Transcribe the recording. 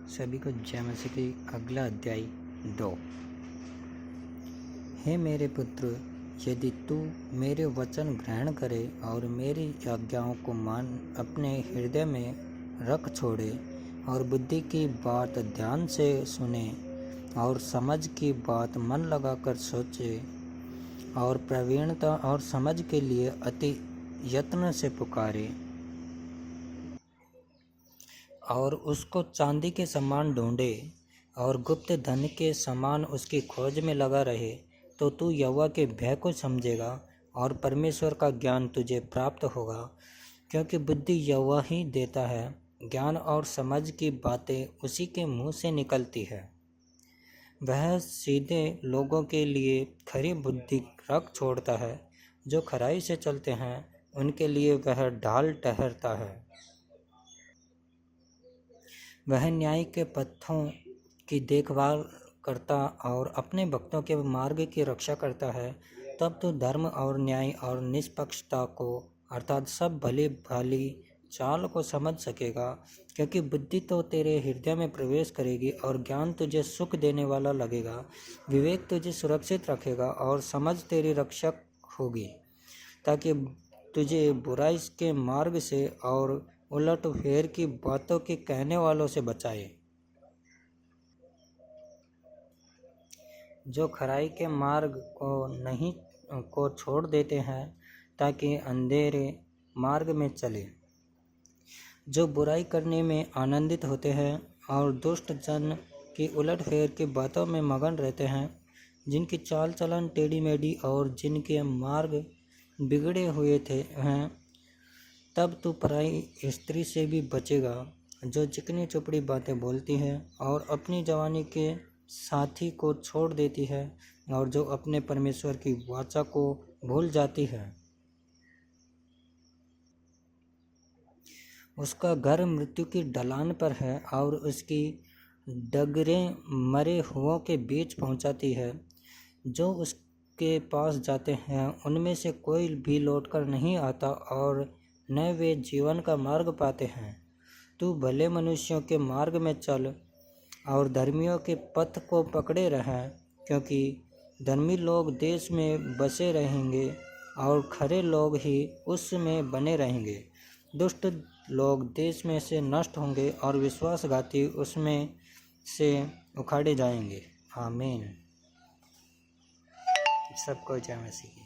सभी को जय मसीह की। अगला अध्याय 2। हे मेरे पुत्र, यदि तू मेरे वचन ग्रहण करे और मेरी आज्ञाओं को मान अपने हृदय में रख छोड़े और बुद्धि की बात ध्यान से सुने और समझ की बात मन लगाकर सोचे और प्रवीणता और समझ के लिए अति यत्न से पुकारे और उसको चांदी के समान ढूंढे और गुप्त धन के समान उसकी खोज में लगा रहे, तो तू यहोवा के भय को समझेगा और परमेश्वर का ज्ञान तुझे प्राप्त होगा। क्योंकि बुद्धि यहोवा ही देता है, ज्ञान और समझ की बातें उसी के मुंह से निकलती है। वह सीधे लोगों के लिए खरी बुद्धि रख छोड़ता है। जो खराई से चलते हैं उनके लिए वह ढाल ठहरता है। वह न्याय के पथों की देखभाल करता और अपने भक्तों के मार्ग की रक्षा करता है। तब तो धर्म और न्याय और निष्पक्षता को अर्थात सब भली भाली चाल को समझ सकेगा। क्योंकि बुद्धि तो तेरे हृदय में प्रवेश करेगी और ज्ञान तुझे सुख देने वाला लगेगा। विवेक तुझे सुरक्षित रखेगा और समझ तेरी रक्षक होगी, ताकि तुझे बुराई के मार्ग से और उलट फेर की बातों के कहने वालों से बचाए। जो खराई के मार्ग को छोड़ देते हैं ताकि अंधेरे मार्ग में चले, जो बुराई करने में आनंदित होते हैं और दुष्ट जन की उलट फेर की बातों में मगन रहते हैं, जिनकी चाल चलन टेढ़ी मेढ़ी और जिनके मार्ग बिगड़े हुए हैं। तब तू पराई स्त्री से भी बचेगा, जो चिकनी चुपड़ी बातें बोलती है और अपनी जवानी के साथी को छोड़ देती है और जो अपने परमेश्वर की वाचा को भूल जाती है। उसका घर मृत्यु की ढलान पर है और उसकी डगरें मरे हुओं के बीच पहुंचाती है। जो उसके पास जाते हैं उनमें से कोई भी लौटकर नहीं आता और न वे जीवन का मार्ग पाते हैं। तू भले मनुष्यों के मार्ग में चल और धर्मियों के पथ को पकड़े रह, क्योंकि धर्मी लोग देश में बसे रहेंगे और खरे लोग ही उसमें बने रहेंगे। दुष्ट लोग देश में से नष्ट होंगे और विश्वासघाती उसमें से उखाड़े जाएंगे। आमीन। सबको जय मसीह।